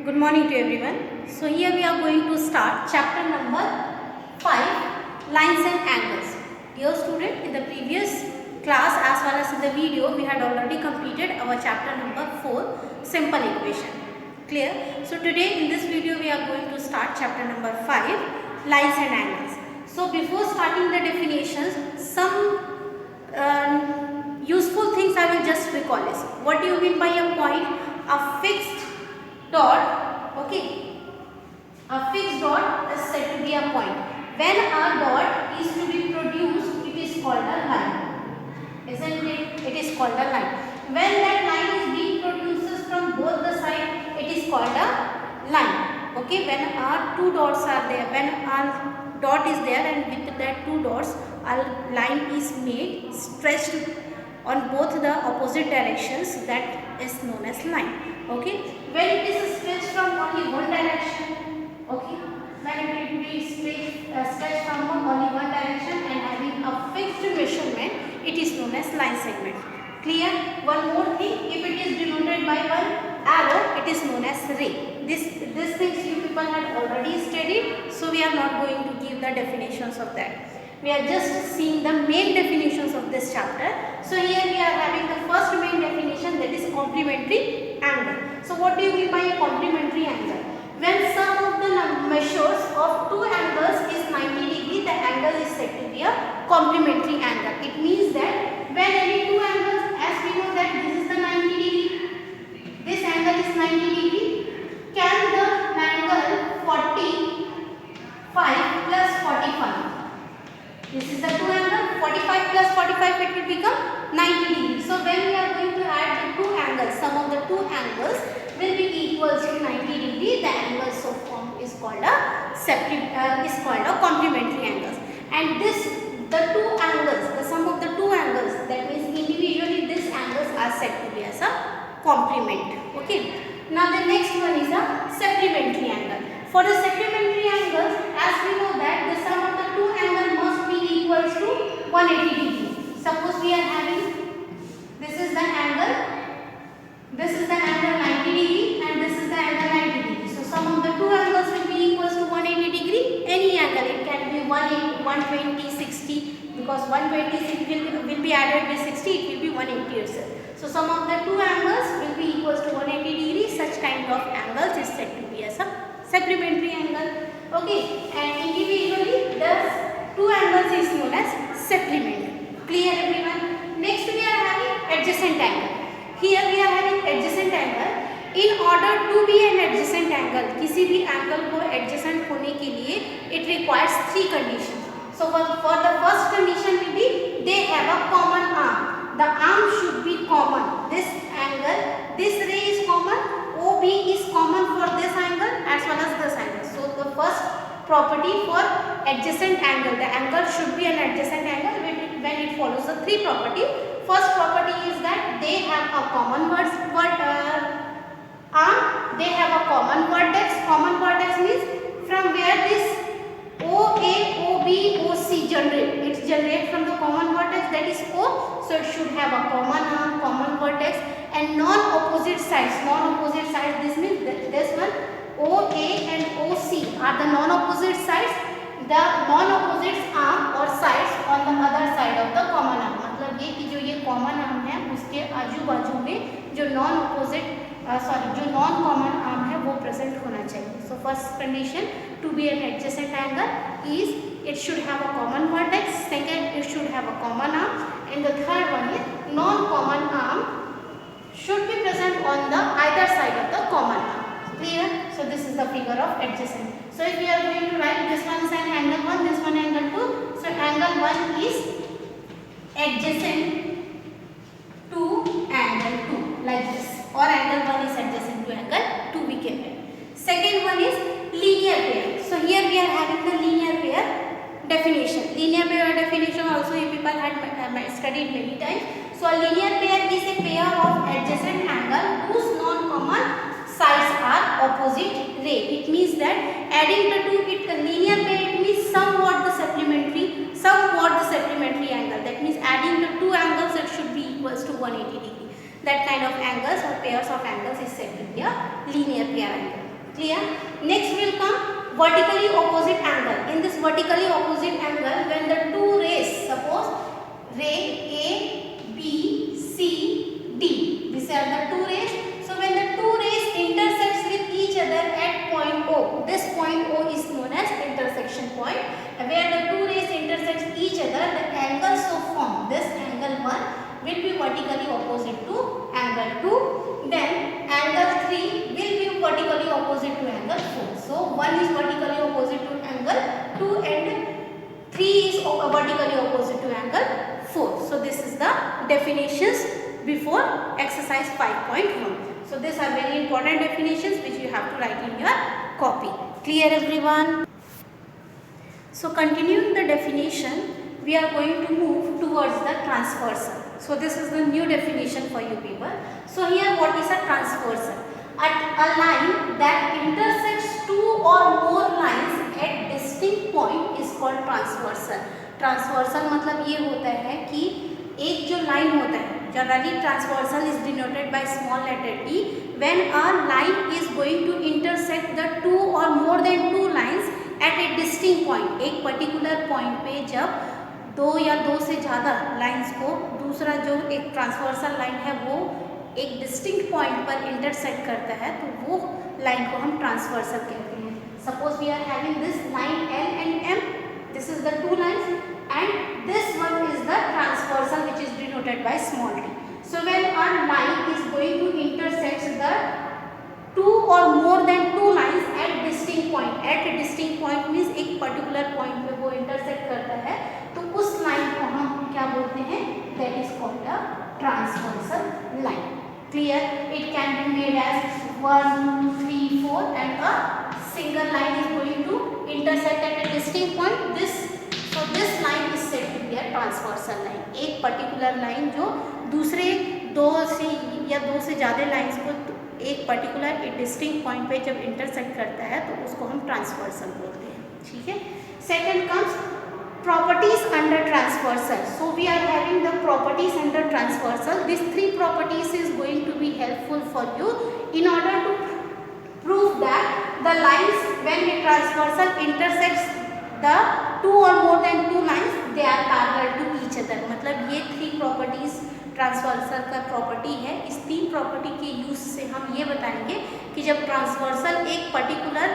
Good morning to everyone. So here we are going to start chapter number 5, lines and angles. Dear student, in the previous class as well as in the video we had already completed our chapter number 4, simple equation. Clear? So today in this video we are going to start chapter number 5, lines and angles. So before starting the definitions, some useful things I will just recall is, what do you mean by a point? A fixed dot, okay, a fixed dot is said to be a point. When a dot is to be produced, it is called a line, isn't it? It is called a line. When that line is being produced from both the sides, it is called a line, okay. When our two dots are there, when our dot is there and with that two dots a line is made, stretched on both the opposite directions, that is known as line, okay. When it is stretched from only one direction, okay, when it will be stretched from only one direction and having a fixed measurement, it is known as line segment. Clear? One more thing, if it is denoted by one arrow, it is known as ray. These things you people had already studied, so we are not going to give the definitions of that. We are just seeing the main definitions of this chapter. So here we are having the first main definition, that is complementary angle. So what do you mean by a complementary angle? When sum of the measures of two angles is 90 degree, the angle is said to be a complementary angle. It means that when any two angles, as we know that this is the 90 degree, this angle is 90 degree, can the angle 45 plus 45, this is the two angle, 45 plus 45, it will become 90 degree. So when we are going to add the two angles, sum of the two angles will be equals to 90 degree. The angle so formed is called a complementary angles. And the two angles, the sum of the two angles, that means individually these angles are said to be as a complement. Okay. Now the next one is a supplementary angle. For the supplementary angles, as we know that the sum of the two angles must be equals to 180 degree. Suppose we are having, this is the angle 90 degree and this is the angle 90 degree. So sum of the two angles will be equals to 180 degree. Any angle, it can be 180, 120, 60, because 120 will be added with 60, it will be 180 itself. So sum of the two angles will be equals to 180 degree. Such kind of angles is said to be as a supplementary angle. Okay, and individually the two angles is known as supplement. Clear everyone? Next we are having adjacent angle. Here we are having adjacent angle. In order to be an adjacent angle, किसी भी angle को adjacent होने के लिए it requires three conditions. So for the first condition will be they have a common arm. The arm should be common. This angle, this ray is common. OB is common for this angle as well as this angle. So the first property for adjacent angle, the angle should be an adjacent angle when it follows the three property. First property is that they have a common arm, they have a common vertex. Common vertex means from where this OA, OB, OC generate. It generates from the common vertex, that is O. So it should have a common arm, common vertex, and non-opposite sides. Non-opposite sides, this means this one OA and OC are the non-opposite sides. The non-opposite arm or sides on the other side of the common arm. मतलब ये कि जो ये common arm है उसके आजू बाजू में जो जो नॉन कॉमन आर्म है वो प्रेजेंट होना चाहिए. So first condition to be an adjacent angle is it should have a common vertex. Second, it should have a common arm, and the third one is non-common arm should be present on the either side of the common arm. Clear? So this is the figure of adjacent. So if we are going to write, this one is an angle 1, this one angle 2. So angle 1 is adjacent to angle 2 like this, or angle 1 is adjacent to angle 2 we can write. Second one is linear pair. So here we are having the linear pair definition. Linear pair definition also you people had studied many times. So a linear pair is a pair of adjacent angle whose non-common sides are opposite ray. It means that adding the two, linear pair, it means somewhat the supplementary angle. That means adding the two angles, it should be equals to 180 degree. That kind of angles or pairs of angles is said to be a linear pair angle. Clear? Next will come vertically opposite angle. In this vertically opposite angle, when the two rays, suppose ray A, B, C, D, these are the two rays. So when the two rays intersects with each other at point O, this point O is known as intersection point. Where the two rays intersect each other, the angle so formed, this angle 1 will be vertically opposite to angle 2. Then angle 3 will be vertically opposite to angle 4. So 1 is vertically opposite to angle 2 and 3 is vertically opposite to angle 4. So this is the definitions before exercise 5.1. So these are very important definitions which you have to write in your copy. Clear everyone? So continuing the definition, we are going to move towards the transversal. So this is the new definition for you people. So here what is a transversal? At a line that intersects two or more lines at distinct point is called transversal. Transversal मतलब ये होता है कि एक जो line होता है, generally transversal is denoted by small letter t. When a line is going to intersect the two or more than two lines at a distinct point, एक particular point पे जब दो या दो से ज़्यादा लाइंस को दूसरा जो एक ट्रांसवर्सल लाइन है वो एक डिस्टिंक्ट पॉइंट पर इंटरसेक्ट करता है, तो वो लाइन को हम ट्रांसवर्सल कहते हैं. Suppose we are having this line L and M, this is the two lines and this one is the transversal which is denoted by small t. So when a line is going to intersect the two or more than two lines at distinct point, at a distinct point means एक particular point पे वो intersect करता है, तो उस line को हम क्या बोलते हैं? That is called a transversal line. Clear? It can be made as 1, 2, 3, 4 and a single line is going to intersect at a distinct point. So this line is said to be a transversal line. एक particular line जो दूसरे दो से या दो से ज़्यादा lines को एक पर्टिकुलर एक डिस्टिंक्ट पॉइंट पे जब इंटरसेक्ट करता है तो उसको हम ट्रांसवर्सल बोलते हैं. ठीक है. Second comes properties under transversal. So we are having the properties under transversal. These three properties is going to be helpful for you in order to prove that the lines when a transversal intersects the two or more than two lines, they are parallel to each other. मतलब ये three properties transversal का property है. इस तीन property के use से हम ये बताएंगे कि जब ट्रांसवर्सल एक पर्टिकुलर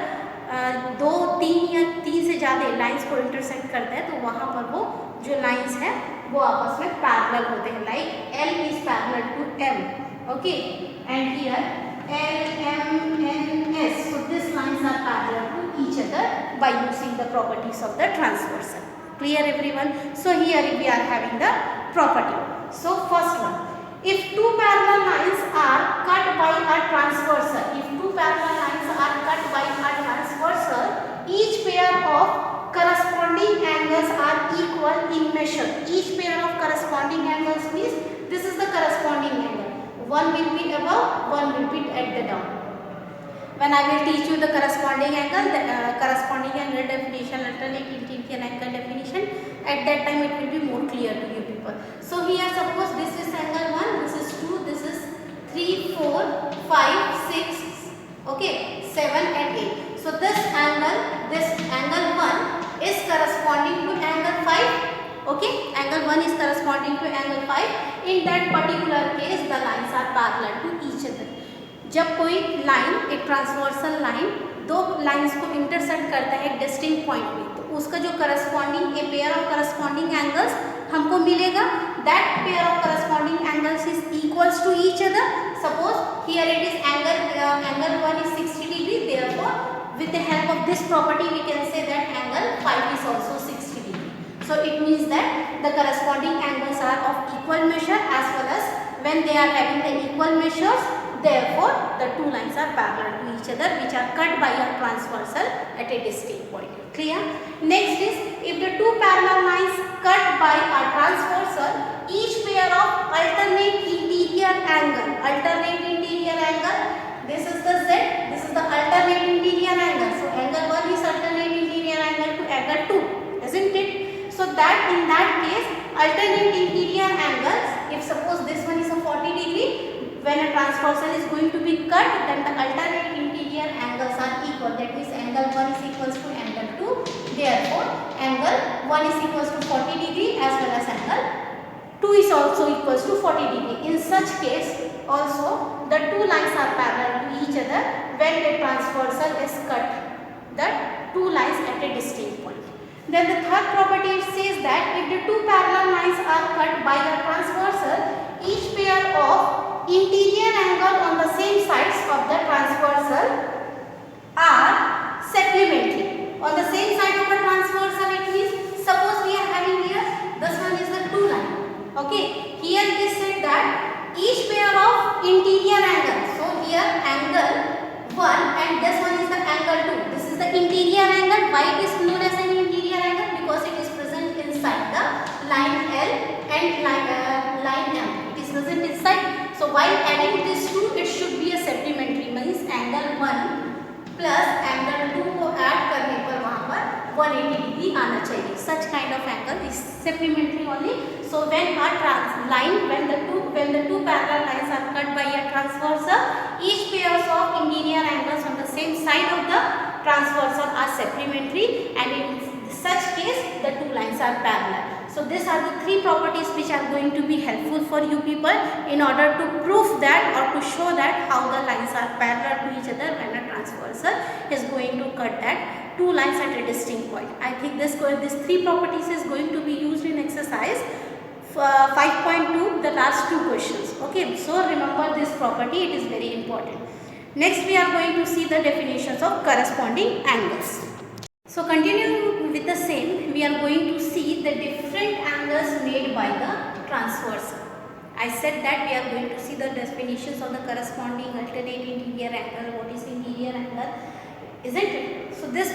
दो, तीन या तीन से ज़्यादा लाइंस को इंटरसेक्ट करता है तो वहाँ पर वो जो लाइंस है वो आपस में पैरेलल होते हैं. Like L is parallel to M, okay, and here L, M, N, S. So these lines are parallel to each other by using the properties of the transversal. Clear everyone? So here we are having the property. So first one, if two parallel lines are cut by a transversal, if two parallel lines are cut by a transversal, each pair of corresponding angles are equal in measure. Each pair of corresponding angles means this is the corresponding angle. One will be above, one will be at the down. When I will teach you the corresponding angle definition, alternate interior angle definition, at that time it will be more clear to you people. So here suppose this is angle 1, this is 2, this is 3, 4, 5, 6, okay, 7 and 8. So this angle 1 is corresponding to angle 5, okay, angle 1 is corresponding to angle 5. In that particular case the lines are parallel to each other. जब कोई line, एक transversal line दो lines को intersect करता है एक distinct point में, तो उसका जो corresponding a pair of corresponding angles हमको मिलेगा, that pair of corresponding angles is equals to each other. Suppose here it is angle 1 is 60 degree, therefore with the help of this property we can say that angle 5 is also 60 degree. So it means that the corresponding angles are of equal measure as well as when they are having the equal measures, therefore the two lines are parallel to each other which are cut by a transversal at a distinct point. Clear? Next is if the two parallel lines cut by a transversal, each pair of alternate interior angle, this is the Z, this is the alternate interior angle. So angle 1 is alternate interior angle to angle 2, isn't it? So that in that case alternate interior angles, if suppose this one is a 40 degree, when a transversal is going to be cut, then the alternate interior angles are 1 is equals to 40 degree as well as angle 2 is also equals to 40 degree. In such case also the two lines are parallel to each other when the transversal is cut the two lines at a distinct point. Then the third property says that if the two parallel lines are cut by a transversal, each pair of interior angle on the same sides of the transversal are supplementary. On the same side of a transversal, it means suppose we are having here this one is the two line. Okay, here it is said that each pair of interior angle. So here angle 1 and this one is the angle 2. This is the interior angle. Why it is known as an interior angle? Because it is present inside the line L and line M. It is present inside. So while adding these two, it should be a supplementary. Means angle 1 plus angle 2 को add करने पर वहाँ पर 180 degree आना चाहिए. Such kind of angle is supplementary only. So when the two parallel lines are cut by a transversal, each pairs of interior angles on the same side of the transversal are supplementary, and in such case the two lines are parallel. So these are the three properties which are going to be helpful for you people in order to prove that or to show that how the lines are parallel to each other when a transversal is going to cut that two lines at a distinct point. I think these three properties is going to be used in exercise 5.2, the last two questions. Okay, so remember this property, it is very important. Next we are going to see the definitions of corresponding angles. So continuing with the same, we are going to see the different angles made by the transversal. I said that we are going to see the definitions of the corresponding alternate interior angle. What is interior angle? Isn't it? So this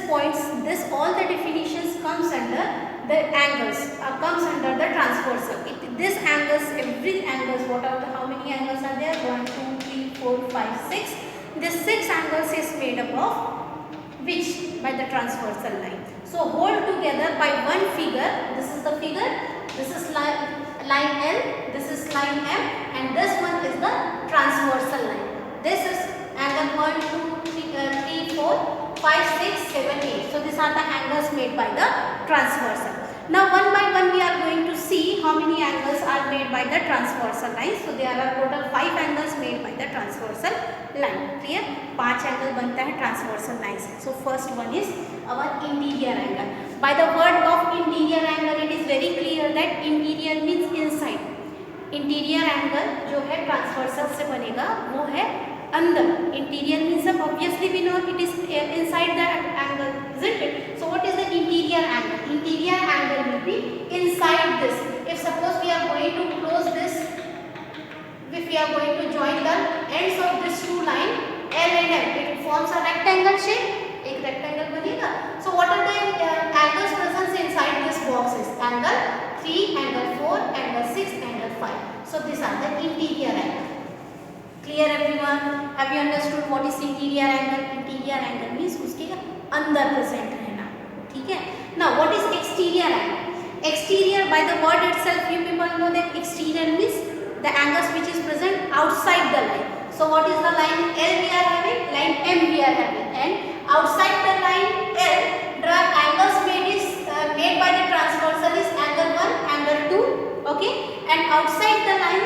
all the definitions comes under the angles, comes under the transversal. This angles, every angles, how many angles are there? 1, 2, 3, 4, 5, 6. This 6 angles is made up of which? By the transversal line. So hold together by one figure. This is the figure. This is line L. This is line M, and this one is the transversal line. This is angle 1, 2, 3, 4, 5, 6, 7, 8. So these are the angles made by the transversal. Now one by one we are going to see how many angles are made by the transversal line. So there are total 5 angles made by the transversal line. Clear? 5 angle बनता है transversal lines. So first one is our interior angle. By the word of interior angle, it is very clear that interior means inside. Interior angle जो है transversal से बनेगा वो है अंदर. Interior means obviously we know it is inside the angle, isn't it? So what is the interior angle? Interior angle will be inside this. If suppose we are going to close this, if we are going to join the ends of this two line L and M, it forms a rectangle shape. एक rectangle बनेगा. So what are the angles present inside this boxes? Angle 3, angle 4, angle 6, angle 5. So these are the interior angle. Clear everyone? Have you understood what is interior angle? Interior angle means उसके अंदर present रहना. ठीक है? Now what is exterior angle? Exterior, by the word itself you people know that exterior means the angles which is present outside the line. So what is the line L we are having? Line M we are having, and outside the line L the angles made by the transversal is angle 1, angle 2. Okay, and outside the line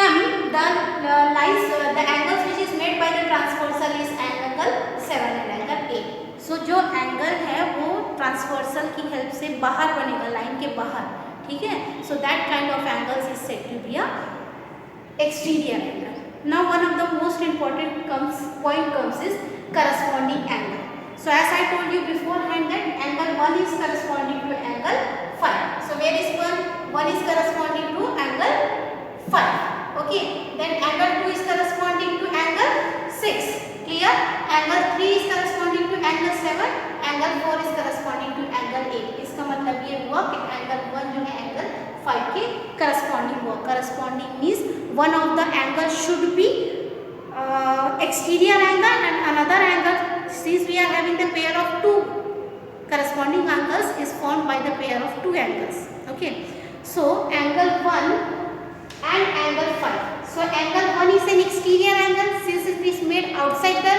M the angles which is made by the transversal is angle 7 and angle 8. So जो angle है वो transversal की help से बाहर बनेगा, line के बाहर. ठीक है? So that kind of angles is said to be a exterior angle. Now one of the most important point comes is corresponding angle. So as I told you beforehand that angle 1 is corresponding to angle 5. So where is 1? 1 is corresponding to angle 5. Okay. Then angle 2 is corresponding to angle 6. Clear? Angle 3 is corresponding to angle 7. Angle 4 is corresponding to angle 8. इसका मतलब ये हुआ कि angle 1 जो है angle 5 के corresponding हुआ. Corresponding means one of the angle should be exterior angle and another angle. Since we are having the pair of two corresponding angles is formed by the pair of two angles. Okay. So angle 1 and angle 5. So angle 1 is an exterior angle since it is made outside the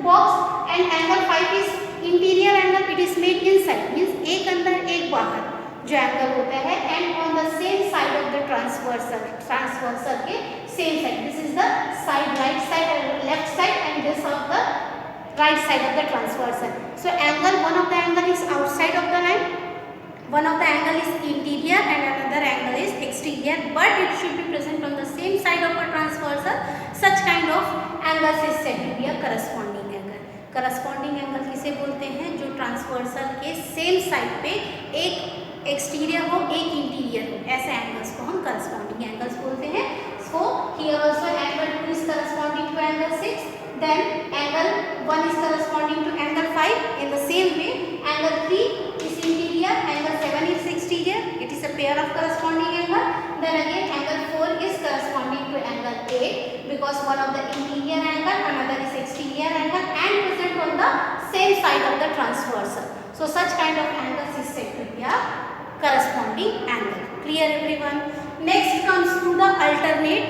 box, and angle 5 is interior angle it is made inside means एक अंदर एक बाहर जो angle होता है and on the same side of the transversal के same side. This is the side right side and left side and this of the right side of the transversal. So angle, one of the angle is outside of the line, one of the angle is interior and another angle is exterior, but it should be present on the same side of a transversal. Such kind of angles is said to be a corresponding angle. Corresponding angle किसे बोलते हैं? जो transversal के same side पे एक exterior हो एक interior हो, ऐसे एंगल्स को हम करस्पॉन्डिंग एंगल्स बोलते हैं. So here also angle 2 is corresponding to angle 6, then angle 1 is corresponding to angle 5. In the same way, angle 3 is interior, angle 7 is exterior. It is a pair of corresponding angle. Then again angle 4 is corresponding to angle 8 because one of the interior angle, another is exterior angle and present on the same side of the transversal. So such kind of angles is said to be a corresponding angle. Clear everyone? Next comes to the alternate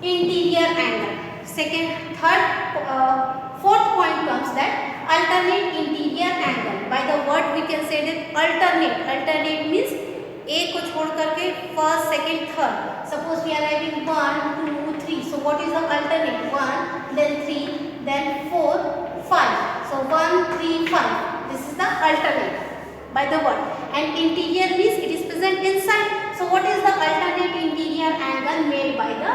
interior angle. Second, fourth point comes that alternate interior angle. By the word we can say that alternate. Alternate means एक को छोड़ करके first, second, third. Suppose we are having 1, 2, 3. So what is the alternate? 1, then 3, then 4, 5. So 1, 3, 5. This is the alternate by the word. And interior means it is present inside. So what is the alternate interior angle made by the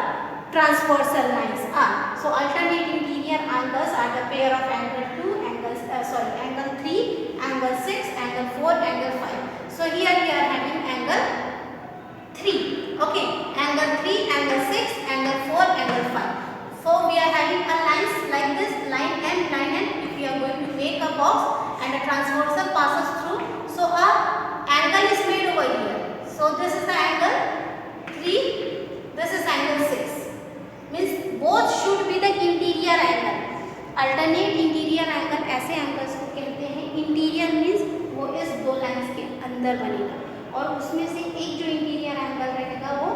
transversal lines are? So alternate interior angles are the pair of angle 2, angle 3, angle 6, angle 4, angle 5. So here we are having angle 3. Okay, angle 3, angle 6, angle 4, angle 5. So we are having a lines like this, line N. If we are going to make a box and a transversal passes through, so a angle is made over here. So this is the angle 3, this is angle 6. Means both should be the interior angle. Alternate interior angle ऐसे angles को कहते हैं. Interior means वो इस दो lines के अंदर बनेगा और उसमें से एक जो interior angle रहेगा वो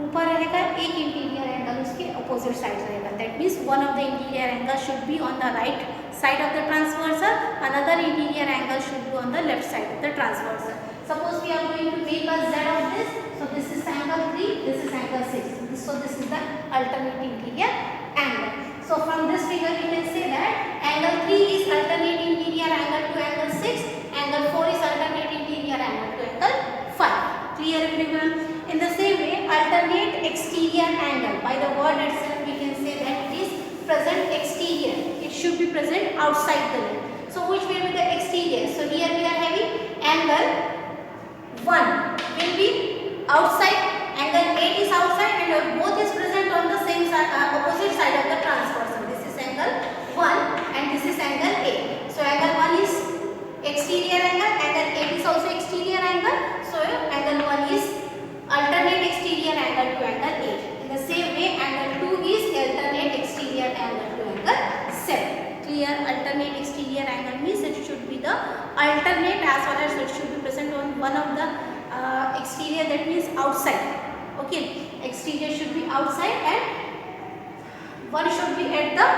ऊपर रहेगा, एक interior angle उसके opposite side रहेगा. That means one of the interior angle should be on the right side of the transversal, another interior angle should be on the left side of the transversal. Suppose we are going to make a Z of this. So this is angle 3, this is angle 6. So this is the alternate interior angle. So from this figure we can say that angle 3 is alternate interior angle to angle 6, angle 4 is alternate interior angle to angle 5. Clear everyone? In the same way, alternate exterior angle, by the word itself we can say that it is present exterior. It should be present outside the line. So which will be the exterior? So here we are having angle 1 will be outside, angle 8 is outside and both is present on the same side, opposite side of the transversal. This is angle 1 and this is angle 8. So angle 1 is exterior angle, angle 8 is also exterior angle. So angle 1 is alternate exterior angle to angle 8. In the same way, angle 2 is alternate exterior angle to angle 7. Clear? Alternate exterior angle means it should be the alternate as well as it should be present on one of the exterior, that means outside. Okay, exterior should be outside and one should be at the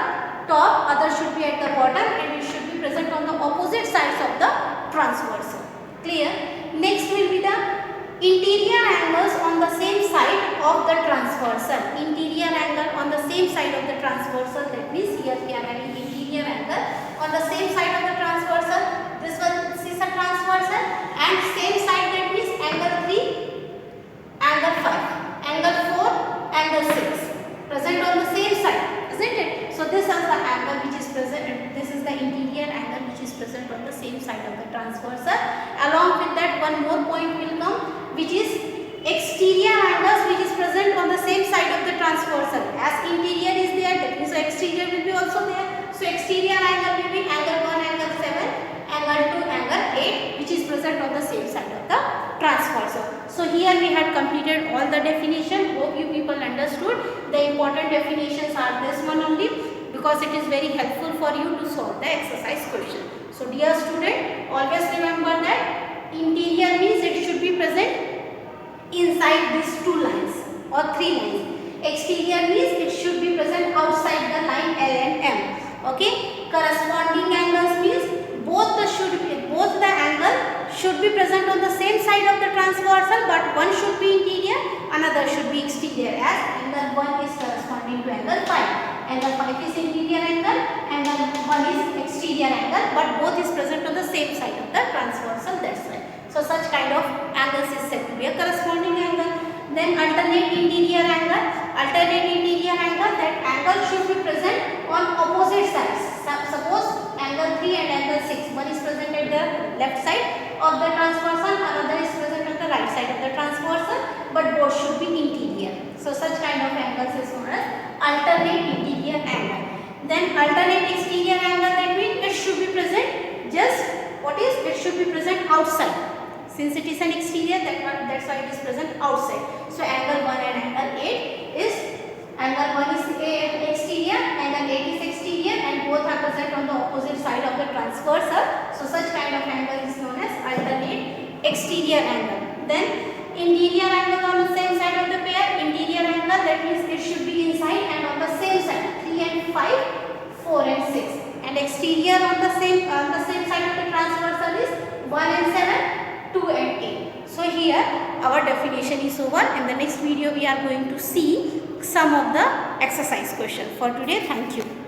top, other should be at the bottom and it should be present on the opposite sides of the transversal. Clear? Next will be the interior angles on the same side of the transversal. Interior angle on the same side of the transversal, that means here we are having interior angle on the same side of the transversal. This one is a transversal and same side, that means angle 3, angle 5, angle 4, angle 6 present on the same side, isn't it? So this is the angle which is present, this is the interior angle which is present on the same side of the transversal. Along with that, one more point will come, which is exterior angles which is present on the same side of the transversal. As interior is there, that means exterior will be also there. So exterior angle will be angle 1, angle 7, angle 2, angle 8 which is present on the same side of the transversal. So here we had completed all the definition. Hope you people understood. The important definitions are this one only because it is very helpful for you to solve the exercise question. So dear student, always remember that interior means it should be present inside these two lines or three lines. Exterior means it should be present outside the line L and M. Okay. Corresponding angles means should be, both the angle should be present on the same side of the transversal, but one should be interior, another should be exterior, as angle 1 is corresponding to angle 5. Angle 5 is interior angle, angle 1 is exterior angle, but both is present on the same side of the transversal, that's why. So such kind of angles is said to be a corresponding angle. Then alternate interior angle. Alternate interior angle, that angle should be present on opposite sides. Suppose angle 3 and angle 6, one is present at the left side of the transversal, another is present at the right side of the transversal, but both should be interior. So such kind of angles is known as alternate interior angle. Then alternate exterior angle, that means it should be present just, it should be present outside. Since it is an exterior, that's why it is present outside. So angle 1 and angle 8 is, angle 1 is exterior, angle 8 is exterior, and both are present on the opposite side of the transversal. So such kind of angle is known as alternate exterior angle. Then interior angle on the same side of the pair. Interior angle, that means it should be inside and on the same side, 3 and 5, 4 and 6. And exterior on the same side of the transversal is 1 and 7. 2 and 8. So here our definition is over. In the next video we are going to see some of the exercise question. For today, thank you.